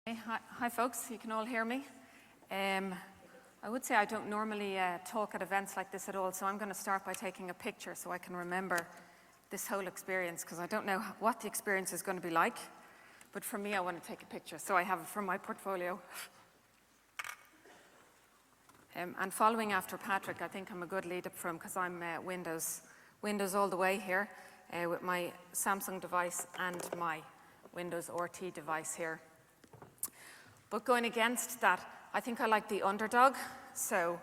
Hi folks, you can all hear me. I would say I don't normally talk at events like this at all, so I'm going to start by taking a picture so I can remember this whole experience, because I don't know what the experience is going to be like, but for me I want to take a picture, so I have it from my portfolio. And following after Patrick, I think I'm a good lead up from, because I'm Windows all the way here with my Samsung device and my Windows RT device here. But going against that, I think I like the underdog, so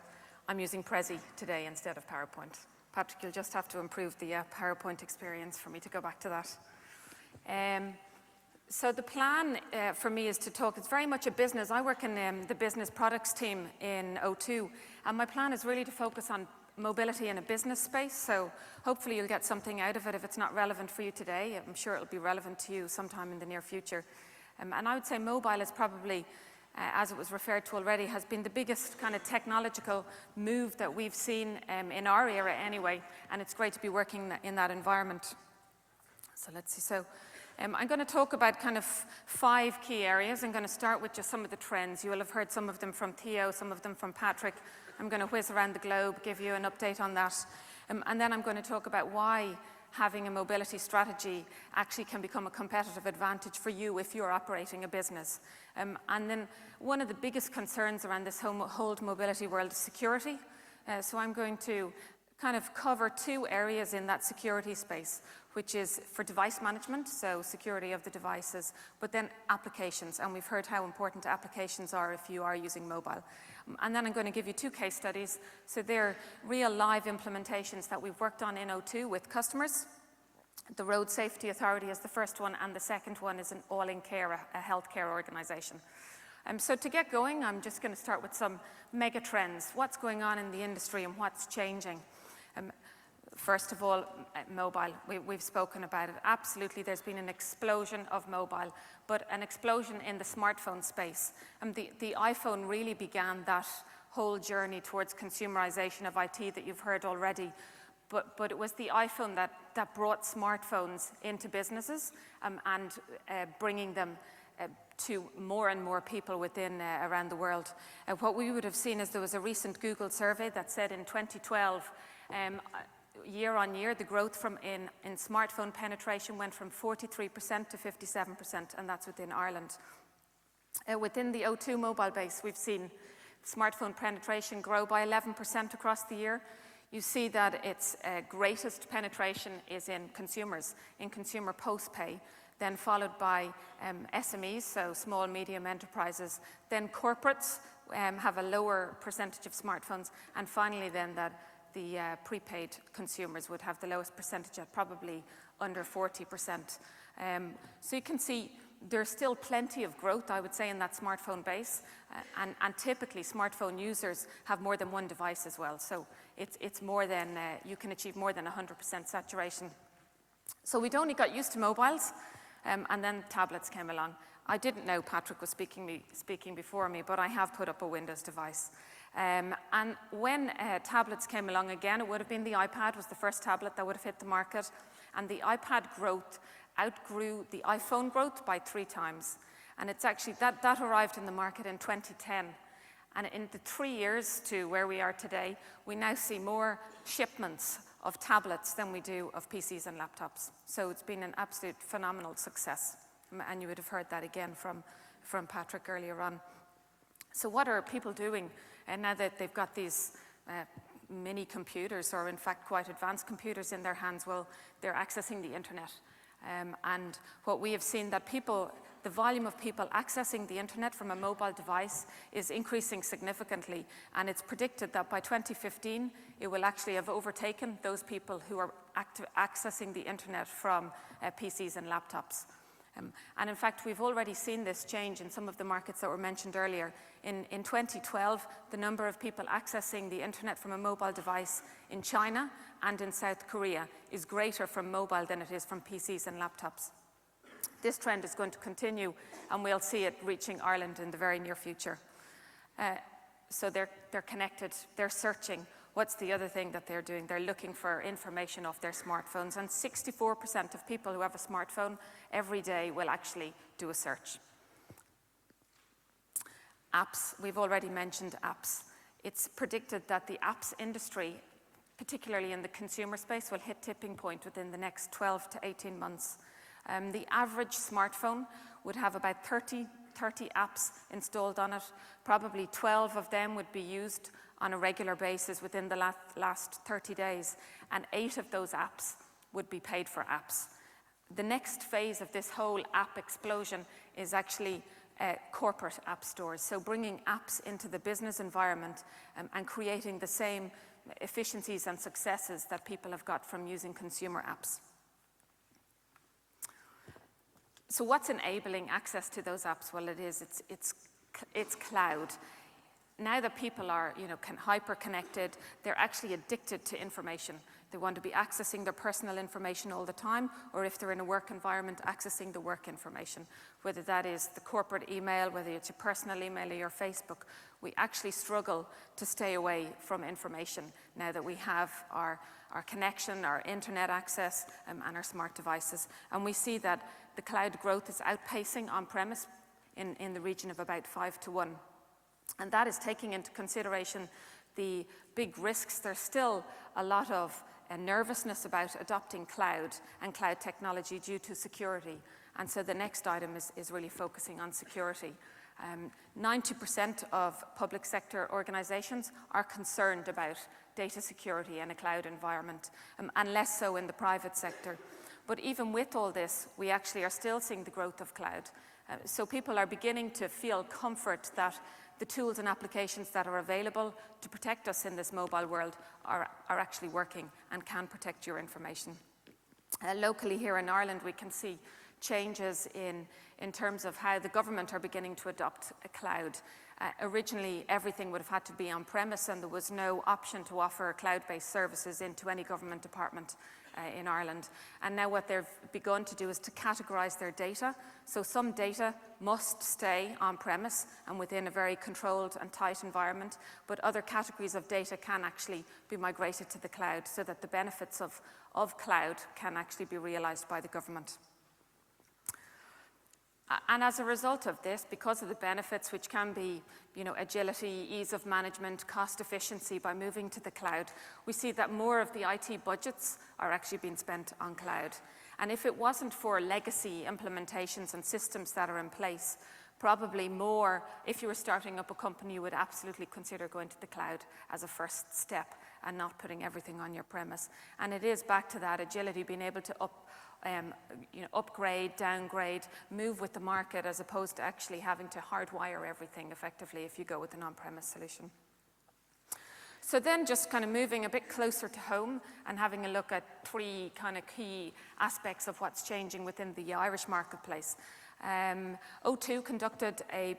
I'm using Prezi today instead of PowerPoint. Patrick, you'll just have to improve the PowerPoint experience for me to go back to that. So the plan for me is to talk, it's very much a business. I work in the business products team in O2, and my plan is really to focus on mobility in a business space, so hopefully you'll get something out of it. If it's not relevant for you today, I'm sure it'll be relevant to you sometime in the near future. And I would say mobile is probably, as it was referred to already, has been the biggest kind of technological move that we've seen in our era anyway, and it's great to be working in that environment. So let's see. So I'm going to talk about kind of 5 key areas. I'm going to start with just some of the trends. You will have heard some of them from Theo, some of them from Patrick. I'm going to whiz around the globe, give you an update on that. And then I'm going to talk about why having a mobility strategy actually can become a competitive advantage for you if you're operating a business. And then one of the biggest concerns around this whole mobility world is security. So I'm going to kind of cover 2 areas in that security space, which is for device management, so security of the devices, but then applications. And we've heard how important applications are if you are using mobile. And then I'm going to give you 2 case studies. So they're real live implementations that we've worked on in O2 with customers. The Road Safety Authority is the first one, and the second one is an All in Care, a healthcare organization. So to get going, I'm just going to start with some mega trends. What's going on in the industry and what's changing? First of all, mobile. We've spoken about it. Absolutely, there's been an explosion of mobile, but an explosion in the smartphone space. The iPhone really began that whole journey towards consumerization of IT that you've heard already. But it was the iPhone that brought smartphones into businesses and bringing them to more and more people within around the world. What we would have seen is there was a recent Google survey that said in 2012, year on year, the growth in smartphone penetration went from 43% to 57%, and that's within Ireland. Within the O2 mobile base, we've seen smartphone penetration grow by 11% across the year. You see that its greatest penetration is in consumers, in consumer post-pay, then followed by SMEs, so small, medium enterprises. Then corporates have a lower percentage of smartphones, and finally then that the prepaid consumers would have the lowest percentage at probably under 40%. So you can see there's still plenty of growth, I would say, in that smartphone base, and typically smartphone users have more than one device as well. So it's more than, you can achieve more than 100% saturation. So we'd only got used to mobiles, and then tablets came along. I didn't know Patrick was speaking before me, but I have put up a Windows device. And when tablets came along again, it would have been the iPad was the first tablet that would have hit the market, and the iPad growth outgrew the iPhone growth by 3 times. And it's actually, that arrived in the market in 2010. And in the 3 years to where we are today, we now see more shipments of tablets than we do of PCs and laptops. So it's been an absolute phenomenal success. And you would have heard that again from Patrick earlier on. So what are people doing now that they've got these mini computers, or in fact quite advanced computers in their hands? Well, they're accessing the internet. And what we have seen that the volume of people accessing the internet from a mobile device is increasing significantly. And it's predicted that by 2015, it will actually have overtaken those people who are accessing the internet from PCs and laptops. And in fact, we've already seen this change in some of the markets that were mentioned earlier. In 2012, the number of people accessing the internet from a mobile device in China and in South Korea is greater from mobile than it is from PCs and laptops. This trend is going to continue, and we'll see it reaching Ireland in the very near future. So they're connected, they're searching. What's the other thing that they're doing? They're looking for information off their smartphones, and 64% of people who have a smartphone every day will actually do a search. Apps, we've already mentioned apps. It's predicted that the apps industry, particularly in the consumer space, will hit tipping point within the next 12 to 18 months. The average smartphone would have about 30 apps installed on it. Probably 12 of them would be used on a regular basis within the last 30 days, and 8 of those apps would be paid for apps. The next phase of this whole app explosion is actually corporate app stores, so bringing apps into the business environment and creating the same efficiencies and successes that people have got from using consumer apps. So what's enabling access to those apps? Well, it's cloud. Now that people are, hyper-connected, they're actually addicted to information. They want to be accessing their personal information all the time, or if they're in a work environment, accessing the work information, whether that is the corporate email, whether it's your personal email or your Facebook. We actually struggle to stay away from information now that we have our connection, our internet access, and our smart devices. And we see that the cloud growth is outpacing on-premise in the region of about 5 to 1. And that is taking into consideration the big risks. There's still a lot of nervousness about adopting cloud and cloud technology due to security. And so the next item is really focusing on security. 90% of public sector organizations are concerned about data security in a cloud environment, and less so in the private sector. But even with all this, we actually are still seeing the growth of cloud. So people are beginning to feel comfort that the tools and applications that are available to protect us in this mobile world are actually working and can protect your information. Locally here in Ireland, we can see changes in terms of how the government are beginning to adopt a cloud. Originally, everything would have had to be on-premise, and there was no option to offer cloud-based services into any government department in Ireland. And now what they've begun to do is to categorise their data. So some data must stay on-premise and within a very controlled and tight environment, but other categories of data can actually be migrated to the cloud so that the benefits of cloud can actually be realised by the government. And as a result of this, because of the benefits, which can be, agility, ease of management, cost efficiency by moving to the cloud, we see that more of the IT budgets are actually being spent on cloud. And if it wasn't for legacy implementations and systems that are in place, probably more, if you were starting up a company, you would absolutely consider going to the cloud as a first step and not putting everything on your premise. And it is back to that agility, being able to upgrade, downgrade, move with the market, as opposed to actually having to hardwire everything effectively if you go with an on-premise solution. So then just kind of moving a bit closer to home and having a look at 3 kind of key aspects of what's changing within the Irish marketplace. O2 conducted a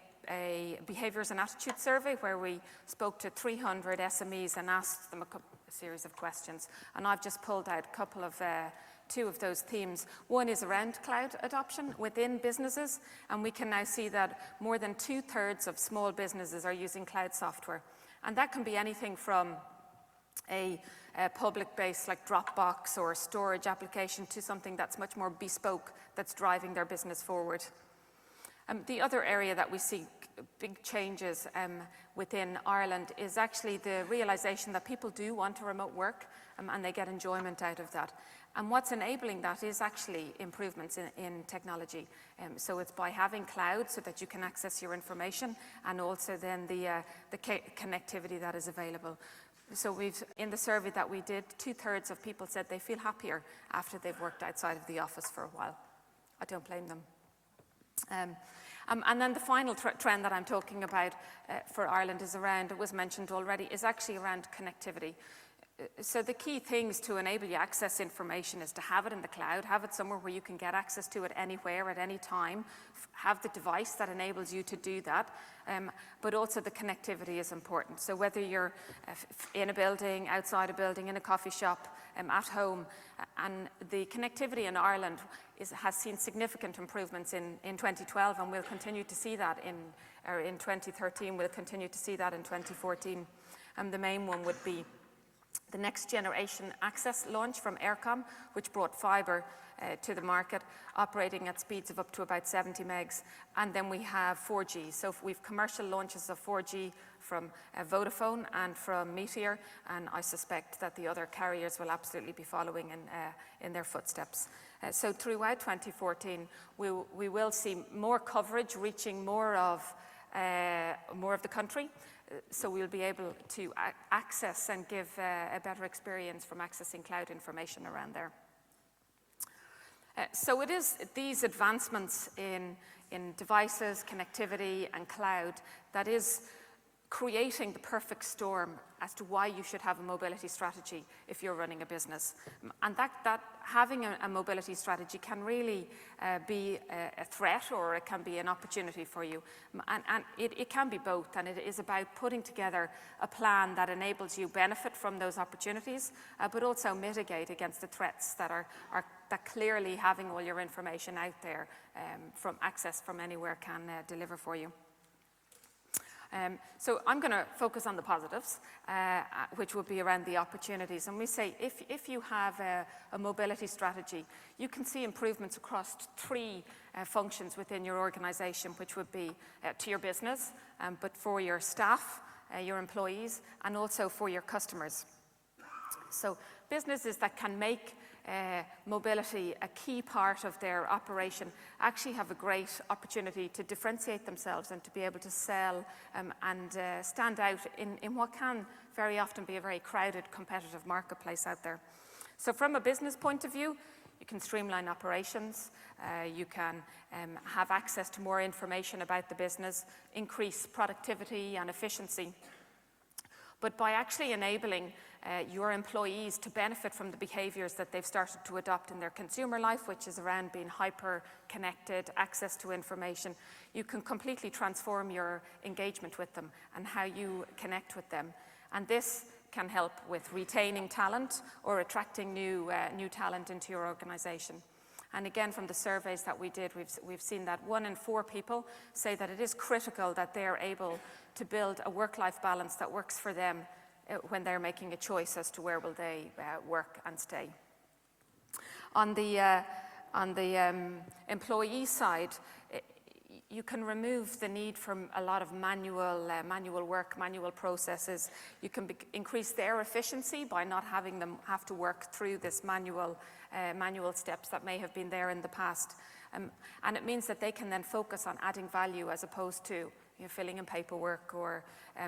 behaviours and attitude survey where we spoke to 300 SMEs and asked them a series of questions. And I've just pulled out a couple of 2 of those themes. One is around cloud adoption within businesses, and we can now see that more than 2/3 of small businesses are using cloud software. And that can be anything from a public base like Dropbox or a storage application to something that's much more bespoke, that's driving their business forward. The other area that we see big changes within Ireland is actually the realisation that people do want to remote work and they get enjoyment out of that. And what's enabling that is actually improvements in technology. So it's by having cloud so that you can access your information, and also then the connectivity that is available. So in the survey that we did, 2/3 of people said they feel happier after they've worked outside of the office for a while. I don't blame them. And then the final trend that I'm talking about for Ireland is around, it was mentioned already, is actually around connectivity. So the key things to enable you to access information is to have it in the cloud, have it somewhere where you can get access to it anywhere at any time, have the device that enables you to do that, but also the connectivity is important. So whether you're in a building, outside a building, in a coffee shop, at home, and the connectivity in Ireland has seen significant improvements in 2012, and we'll continue to see that in 2013, we'll continue to see that in 2014. And the main one would be the next generation access launch from Eircom, which brought fibre to the market, operating at speeds of up to about 70 megs. And then we have 4G. So we've commercial launches of 4G from Vodafone and from Meteor, and I suspect that the other carriers will absolutely be following in their footsteps. So throughout 2014, we will see more coverage reaching more of the country. So we'll be able to access and give a better experience from accessing cloud information around there. So it is these advancements in devices, connectivity, and cloud that is creating the perfect storm as to why you should have a mobility strategy if you're running a business. And that having a mobility strategy can really be a threat, or it can be an opportunity for you. And it can be both, and it is about putting together a plan that enables you benefit from those opportunities, but also mitigate against the threats that clearly having all your information out there from access from anywhere can deliver for you. So I'm going to focus on the positives, which will be around the opportunities. And we say if you have a mobility strategy, you can see improvements across three functions within your organization, which would be to your business, but for your staff, your employees, and also for your customers. So businesses that can make mobility a key part of their operation actually have a great opportunity to differentiate themselves and to be able to sell and stand out in what can very often be a very crowded, competitive marketplace out there. So from a business point of view, you can streamline operations, you can have access to more information about the business, increase productivity and efficiency. But by actually enabling your employees to benefit from the behaviours that they've started to adopt in their consumer life, which is around being hyper-connected, access to information, you can completely transform your engagement with them and how you connect with them. And this can help with retaining talent or attracting new talent into your organisation. And again, from the surveys that we did, we've seen that 1 in 4 people say that it is critical that they are able to build a work-life balance that works for them when they're making a choice as to where will they work and stay. On the employee side, you can remove the need for a lot of manual work, manual processes. You can increase their efficiency by not having them have to work through this manual steps that may have been there in the past. And it means that they can then focus on adding value as opposed to filling in paperwork or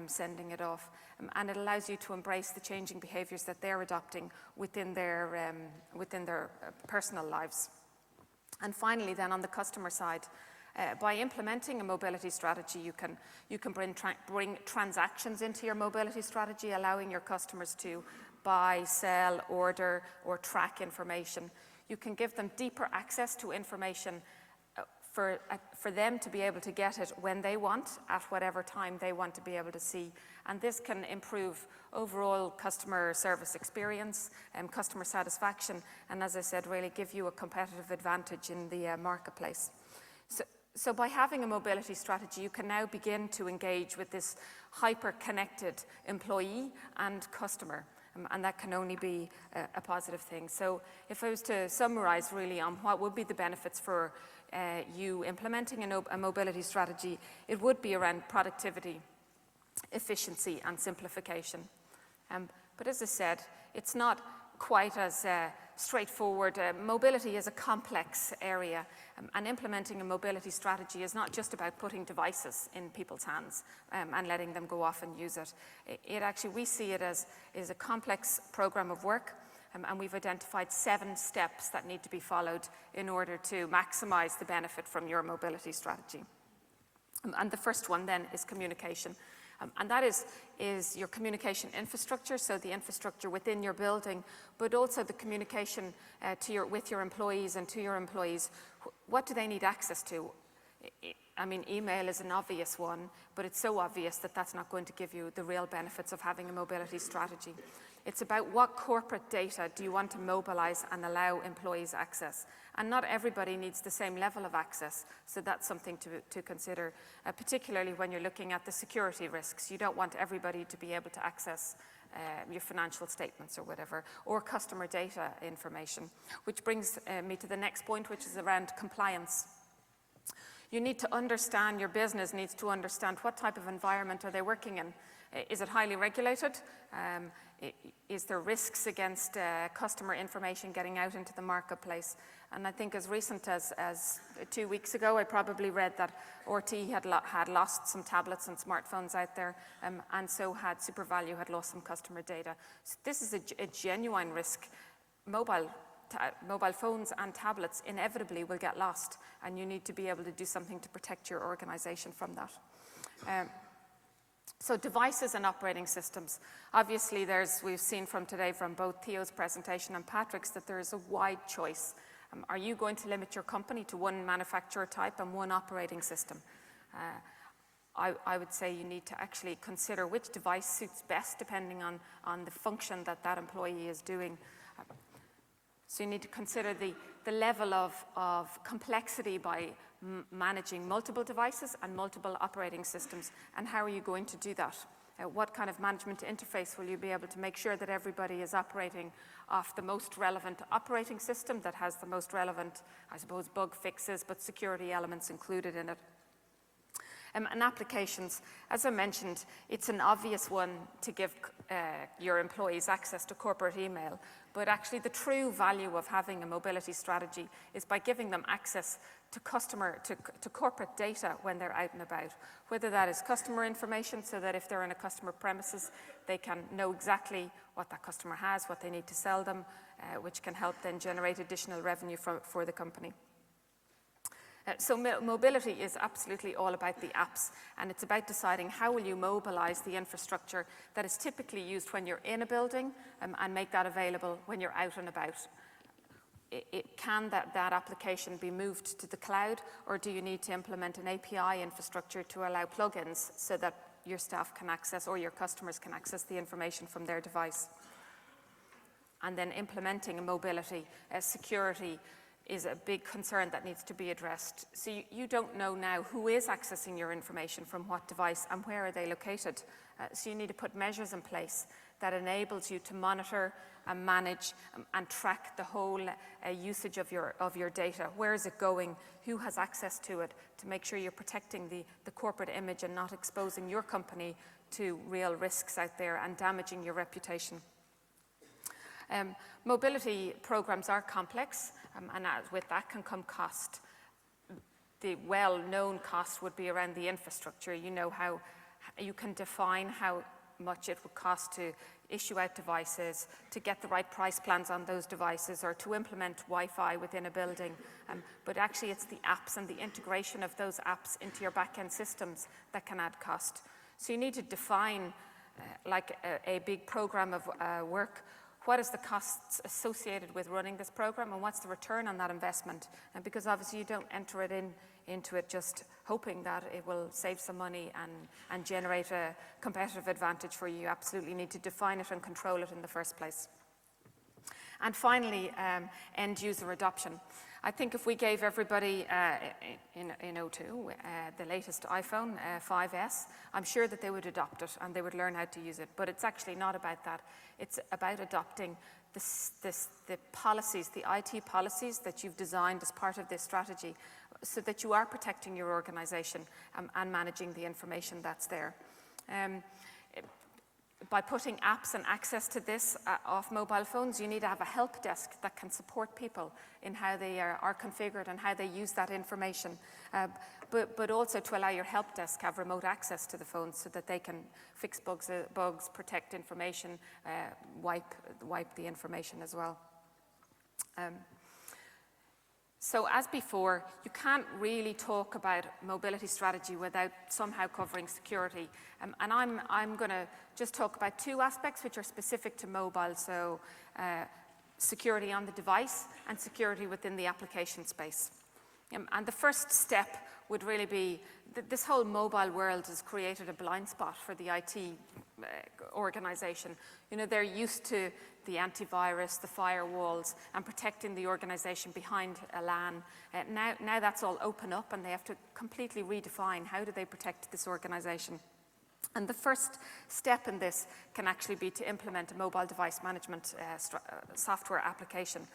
sending it off. And it allows you to embrace the changing behaviours that they're adopting within their personal lives. And finally then on the customer side, by implementing a mobility strategy, you can bring transactions into your mobility strategy, allowing your customers to buy, sell, order, or track information. You can give them deeper access to information for them to be able to get it when they want, at whatever time they want to be able to see. And this can improve overall customer service experience and customer satisfaction, and as I said, really give you a competitive advantage in the marketplace. So by having a mobility strategy, you can now begin to engage with this hyper-connected employee and customer, and that can only be a positive thing. So if I was to summarize really on what would be the benefits for you implementing a mobility strategy, it would be around productivity, efficiency, and simplification. But as I said, it's not quite as straightforward. Mobility is a complex area, and implementing a mobility strategy is not just about putting devices in people's hands and letting them go off and use it. It actually, we see it as a complex program of work, and we've identified 7 steps that need to be followed in order to maximize the benefit from your mobility strategy. And the first one then is communication. And that is your communication infrastructure, so the infrastructure within your building, but also the communication with your employees and to your employees. What do they need access to? I mean, email is an obvious one, but it's so obvious that that's not going to give you the real benefits of having a mobility strategy. It's about what corporate data do you want to mobilize and allow employees access. And not everybody needs the same level of access, so that's something to consider, particularly when you're looking at the security risks. You don't want everybody to be able to access your financial statements or whatever, or customer data information, which brings me to the next point, which is around compliance. You need to understand, your business needs to understand what type of environment are they working in. Is it highly regulated? Is there risks against customer information getting out into the marketplace? And I think as recent as 2 weeks ago, I probably read that RT had lost some tablets and smartphones out there, and so had SuperValu had lost some customer data. So this is a genuine risk. Mobile phones and tablets inevitably will get lost, and you need to be able to do something to protect your organization from that. So devices and operating systems. Obviously, we've seen from today, from both Theo's presentation and Patrick's, that there is a wide choice. Are you going to limit your company to one manufacturer type and one operating system? I would say you need to actually consider which device suits best depending on the function that employee is doing. So you need to consider the level of complexity by managing multiple devices and multiple operating systems, and how are you going to do that? What kind of management interface will you be able to make sure that everybody is operating off the most relevant operating system that has the most relevant, I suppose, bug fixes, but security elements included in it? And applications, as I mentioned, it's an obvious one to give your employees access to corporate email, but actually the true value of having a mobility strategy is by giving them access to corporate data when they're out and about, whether that is customer information, so that if they're in a customer premises, they can know exactly what that customer has, what they need to sell them, which can help then generate additional revenue for the company. So mobility is absolutely all about the apps, and it's about deciding how will you mobilize the infrastructure that is typically used when you're in a building, and make that available when you're out and about. Can that application be moved to the cloud, or do you need to implement an API infrastructure to allow plugins so that your staff can access, or your customers can access, the information from their device? And then implementing a mobility, security is a big concern that needs to be addressed. So you don't know now who is accessing your information from what device and where are they located. So you need to put measures in place that enables you to monitor and manage and track the whole usage of your data. Where is it going? Who has access to it? To make sure you're protecting the corporate image and not exposing your company to real risks out there and damaging your reputation. Mobility programs are complex, and with that can come cost. The well-known cost would be around the infrastructure. You know how you can define how much it would cost to issue out devices, to get the right price plans on those devices, or to implement Wi-Fi within a building. But actually it's the apps and the integration of those apps into your back-end systems that can add cost. So you need to define, like a big program of work. What is the costs associated with running this program, and what's the return on that investment? And because obviously you don't enter it into it just hoping that it will save some money and generate a competitive advantage for you. You absolutely need to define it and control it in the first place. And finally, end user adoption. I think if we gave everybody in O2 the latest iPhone 5S, I'm sure that they would adopt it and they would learn how to use it. But it's actually not about that. It's about adopting the policies, the IT policies that you've designed as part of this strategy, so that you are protecting your organization and managing the information that's there. By putting apps and access to this off mobile phones, you need to have a help desk that can support people in how they are configured and how they use that information. But also to allow your help desk have remote access to the phones so that they can fix bugs, protect information, wipe the information as well. So as before, you can't really talk about mobility strategy without somehow covering security. And I'm going to just talk about two aspects which are specific to mobile. So security on the device and security within the application space. And the first step would really be, this whole mobile world has created a blind spot for the IT organization. You know, they're used to the antivirus, the firewalls, and protecting the organization behind a LAN. Now that's all open up, and they have to completely redefine how do they protect this organization. And the first step in this can actually be to implement a mobile device management software application.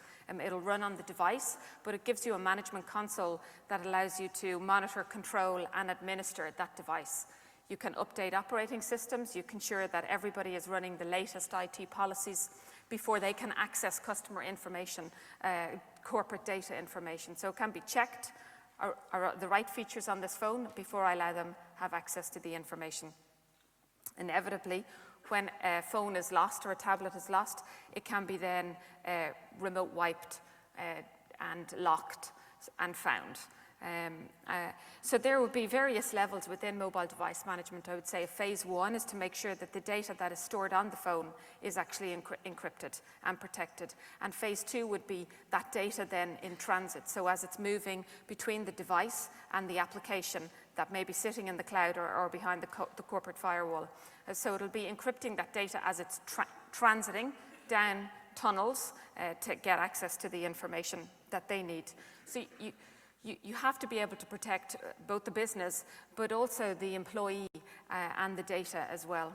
It'll run on the device, but it gives you a management console that allows you to monitor, control, and administer that device. You can update operating systems. You can ensure that everybody is running the latest IT policies before they can access customer information, corporate data information. So it can be checked, are the right features on this phone before I allow them have access to the information. Inevitably, when a phone is lost or a tablet is lost, it can be then remote wiped and locked and found. So there will be various levels within mobile device management. I would say phase one is to make sure that the data that is stored on the phone is actually encrypted and protected. And phase two would be that data then in transit. So as it's moving between the device and the application that may be sitting in the cloud or behind the corporate firewall. So it'll be encrypting that data as it's transiting down tunnels to get access to the information that they need. So you have to be able to protect both the business, but also the employee and the data as well.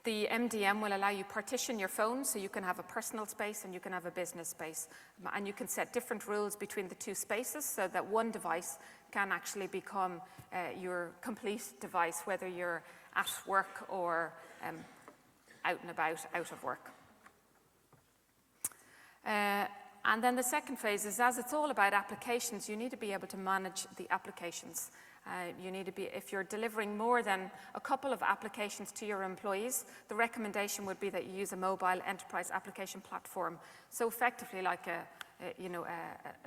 The MDM will allow you partition your phone, so you can have a personal space and you can have a business space. And you can set different rules between the two spaces so that one device can actually become your complete device, whether you're at work or out and about, out of work. And then the second phase is, as it's all about applications, you need to be able to manage the applications. You need to be, if you're delivering more than a couple of applications to your employees, the recommendation would be that you use a mobile enterprise application platform. So effectively like a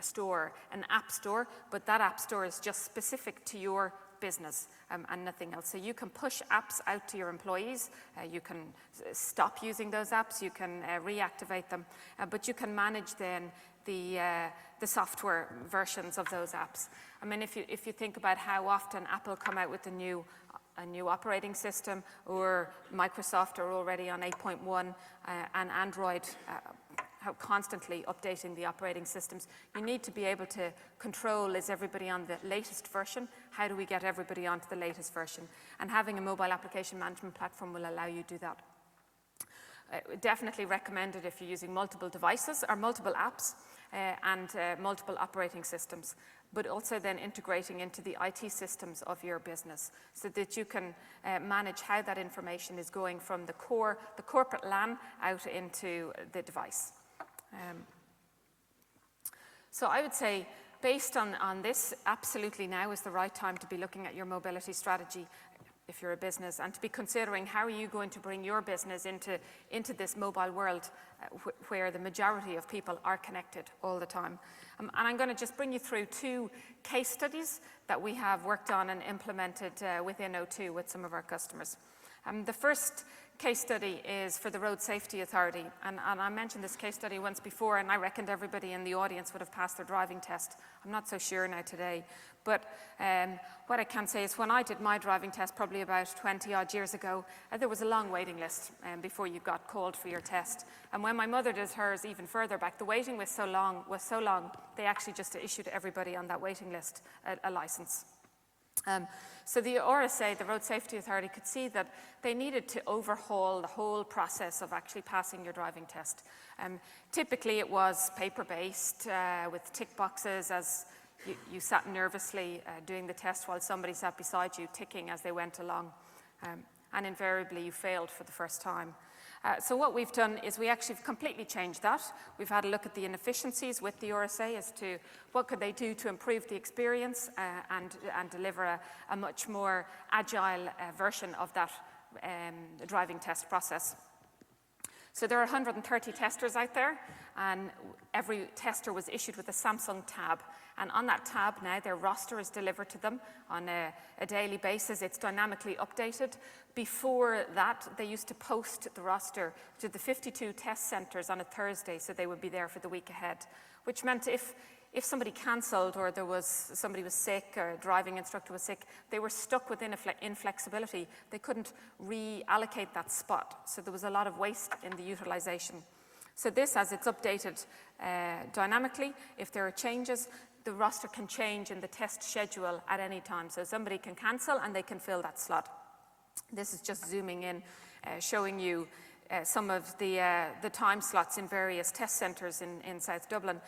store, an app store, but that app store is just specific to your business and nothing else. So you can push apps out to your employees, you can stop using those apps, you can reactivate them, but you can manage then the software versions of those apps. I mean, if you think about how often Apple come out with a new operating system, or Microsoft are already on 8.1, and Android constantly updating the operating systems. You need to be able to control, is everybody on the latest version? How do we get everybody onto the latest version? And having a mobile application management platform will allow you to do that. Definitely recommended if you're using multiple devices or multiple apps and multiple operating systems, but also then integrating into the IT systems of your business so that you can manage how that information is going from the corporate LAN out into the device. So I would say, based on this, absolutely now is the right time to be looking at your mobility strategy if you're a business, and to be considering how are you going to bring your business into this mobile world where the majority of people are connected all the time. And I'm going to just bring you through two case studies that we have worked on and implemented within O2 with some of our customers. The first case study is for the Road Safety Authority, and I mentioned this case study once before, and I reckoned everybody in the audience would have passed their driving test. I'm not so sure now today, but what I can say is when I did my driving test probably about 20 odd years ago, there was a long waiting list before you got called for your test. And when my mother did hers even further back, the waiting was so long, they actually just issued everybody on that waiting list a license. So the RSA, the Road Safety Authority, could see that they needed to overhaul the whole process of actually passing your driving test. Typically it was paper-based with tick boxes as you sat nervously doing the test while somebody sat beside you ticking as they went along. And invariably you failed for the first time. So what we've done is we actually completely changed that. We've had a look at the inefficiencies with the RSA as to what could they do to improve the experience and deliver a much more agile version of that driving test process. So there are 130 testers out there, and every tester was issued with a Samsung tab. And on that tab now, their roster is delivered to them on a daily basis. It's dynamically updated. Before that, they used to post the roster to the 52 test centres on a Thursday, so they would be there for the week ahead, which meant if if somebody cancelled or somebody was sick or a driving instructor was sick, they were stuck with inflexibility. They couldn't reallocate that spot. So there was a lot of waste in the utilization. So this, as it's updated dynamically, if there are changes, the roster can change in the test schedule at any time. So somebody can cancel and they can fill that slot. This is just zooming in, showing you some of the time slots in various test centres in South Dublin,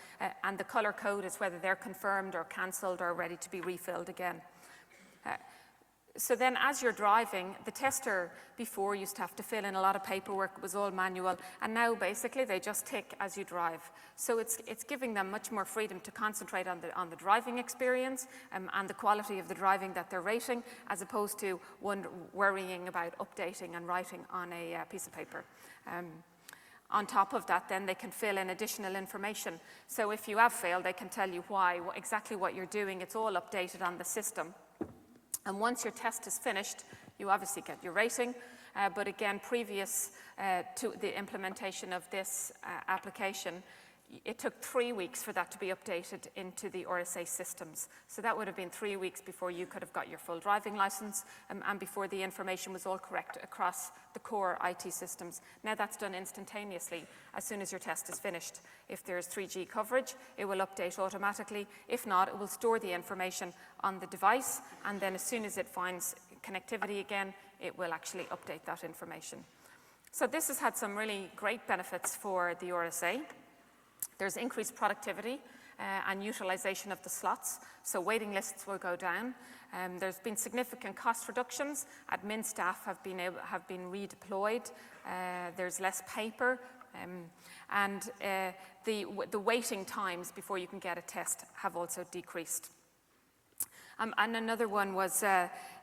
and the colour code is whether they're confirmed or cancelled or ready to be refilled again. So then as you're driving, the tester before used to have to fill in a lot of paperwork, it was all manual, and now basically they just tick as you drive. So it's giving them much more freedom to concentrate on the driving experience and the quality of the driving that they're rating, as opposed to worrying about updating and writing on a piece of paper. On top of that, then they can fill in additional information. So if you have failed, they can tell you why, exactly what you're doing. It's all updated on the system. And once your test is finished, you obviously get your rating. But again, previous to the implementation of this application, it took 3 weeks for that to be updated into the RSA systems. So that would have been 3 weeks before you could have got your full driving licence and before the information was all correct across the core IT systems. Now that's done instantaneously as soon as your test is finished. If there's 3G coverage, it will update automatically. If not, it will store the information on the device, and then as soon as it finds connectivity again, it will actually update that information. So this has had some really great benefits for the RSA. There's increased productivity and utilization of the slots, so waiting lists will go down. There's been significant cost reductions. Admin staff have been redeployed. There's less paper, and the waiting times before you can get a test have also decreased. And another one was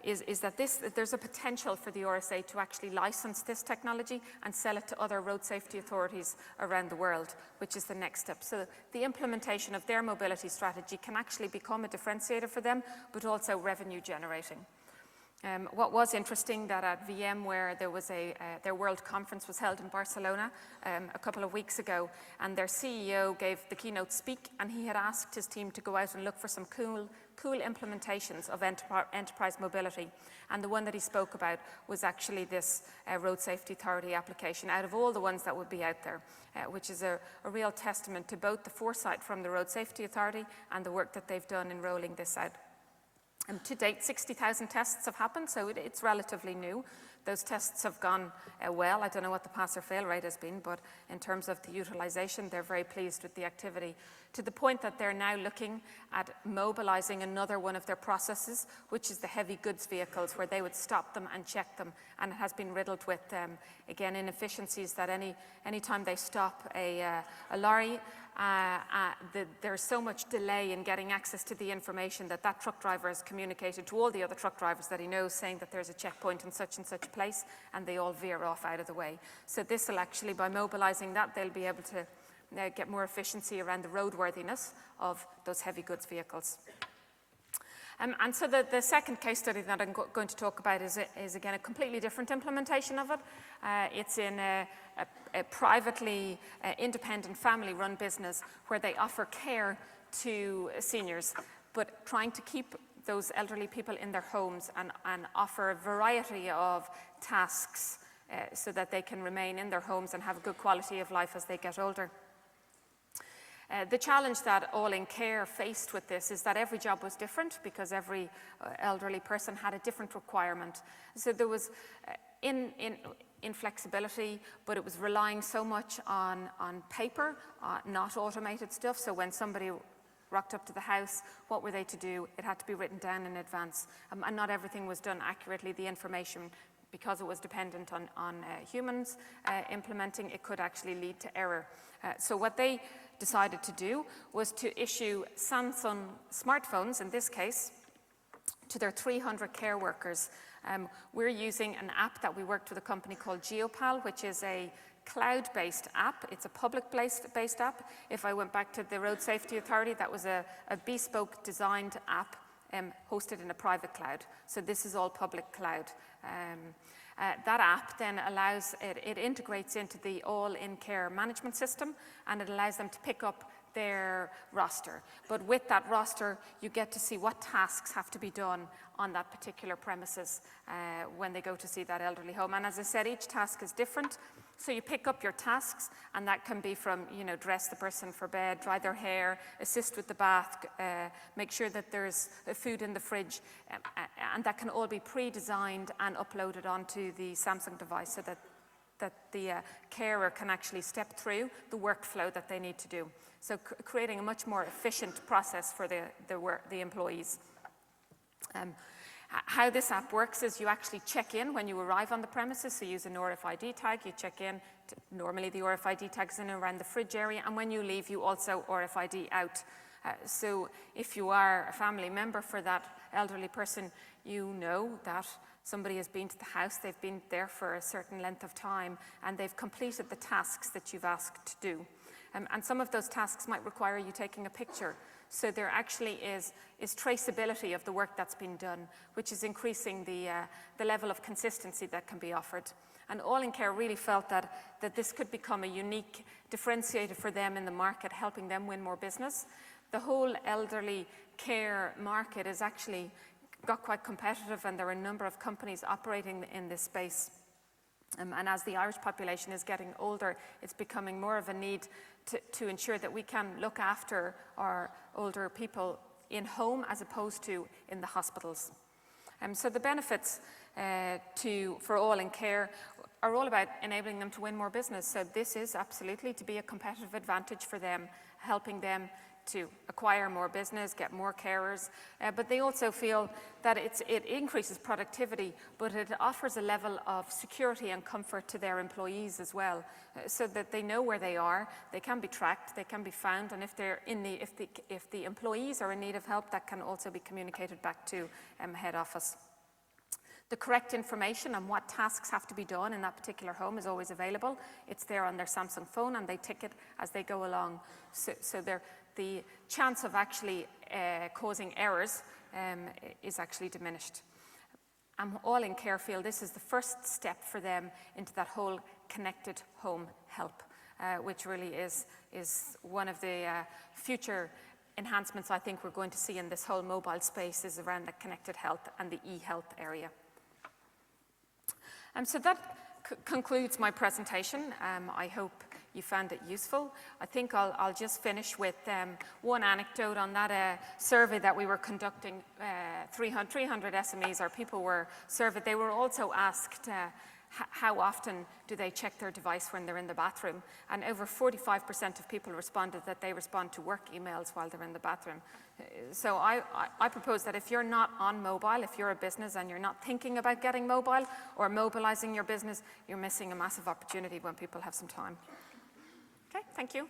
is that there's a potential for the RSA to actually license this technology and sell it to other road safety authorities around the world, which is the next step. So the implementation of their mobility strategy can actually become a differentiator for them, but also revenue generating. What was interesting that at VMware there was their World Conference was held in Barcelona a couple of weeks ago, and their CEO gave the keynote speak, and he had asked his team to go out and look for some cool implementations of enterprise mobility. And the one that he spoke about was actually this Road Safety Authority application out of all the ones that would be out there, which is a real testament to both the foresight from the Road Safety Authority and the work that they've done in rolling this out. To date, 60,000 tests have happened, so it's relatively new. Those tests have gone well. I don't know what the pass or fail rate has been, but in terms of the utilization, they're very pleased with the activity, to the point that they're now looking at mobilizing another one of their processes, which is the heavy goods vehicles, where they would stop them and check them. And it has been riddled with, again, inefficiencies that any time they stop a lorry, there's so much delay in getting access to the information that truck driver has communicated to all the other truck drivers that he knows, saying that there's a checkpoint in such and such place, and they all veer off out of the way. So this will actually, by mobilizing that, they'll be able to get more efficiency around the roadworthiness of those heavy goods vehicles. And so the second case study that I'm going to talk about is again a completely different implementation of it. It's in a privately independent family-run business where they offer care to seniors, but trying to keep those elderly people in their homes and offer a variety of tasks so that they can remain in their homes and have a good quality of life as they get older. The challenge that All in Care faced with this is that every job was different, because every elderly person had a different requirement. So there was inflexibility, but it was relying so much on paper, not automated stuff. So when somebody rocked up to the house, what were they to do? It had to be written down in advance, and not everything was done accurately. The information, because it was dependent on humans implementing, it could actually lead to error. So what they decided to do was to issue Samsung smartphones, in this case, to their 300 care workers. We're using an app that we worked with a company called GeoPal, which is a cloud-based app. It's a public-based app. If I went back to the Road Safety Authority, that was a bespoke designed app hosted in a private cloud. So this is all public cloud. That app then allows, it integrates into the All in Care management system, and it allows them to pick up their roster. But with that roster, you get to see what tasks have to be done on that particular premises when they go to see that elderly home. And as I said, each task is different. So you pick up your tasks, and that can be from, dress the person for bed, dry their hair, assist with the bath, make sure that there's food in the fridge, and that can all be pre-designed and uploaded onto the Samsung device so that the carer can actually step through the workflow that they need to do. So creating a much more efficient process for the employees. How this app works is you actually check in when you arrive on the premises, so use an RFID tag, you check in. Normally the RFID tag's in around the fridge area, and when you leave, you also RFID out. So if you are a family member for that elderly person, you know that somebody has been to the house, they've been there for a certain length of time, and they've completed the tasks that you've asked to do. And some of those tasks might require you taking a picture. So there actually is traceability of the work that's been done, which is increasing the level of consistency that can be offered. And All in Care really felt that this could become a unique differentiator for them in the market, helping them win more business. The whole elderly care market is actually got quite competitive, and there are a number of companies operating in this space. And as the Irish population is getting older, it's becoming more of a need to ensure that we can look after our older people in home as opposed to in the hospitals. So the benefits for All in Care are all about enabling them to win more business. So this is absolutely to be a competitive advantage for them, helping them to acquire more business, get more carers, but they also feel that it increases productivity, but it offers a level of security and comfort to their employees as well, so that they know where they are, they can be tracked, they can be found, and if the employees are in need of help, that can also be communicated back to head office. The correct information on what tasks have to be done in that particular home is always available. It's there on their Samsung phone, and they tick it as they go along. So the chance of actually causing errors is actually diminished. And All in Care feel this is the first step for them into that whole connected home help, which really is one of the future enhancements I think we're going to see in this whole mobile space, is around the connected health and the e-health area. So that concludes my presentation. I hope you found it useful. I think I'll just finish with one anecdote on that survey that we were conducting. 300 SMEs, or people were surveyed. They were also asked how often do they check their device when they're in the bathroom, and over 45% of people responded that they respond to work emails while they're in the bathroom. So I propose that if you're not on mobile, if you're a business and you're not thinking about getting mobile or mobilizing your business, you're missing a massive opportunity when people have some time. Okay, thank you.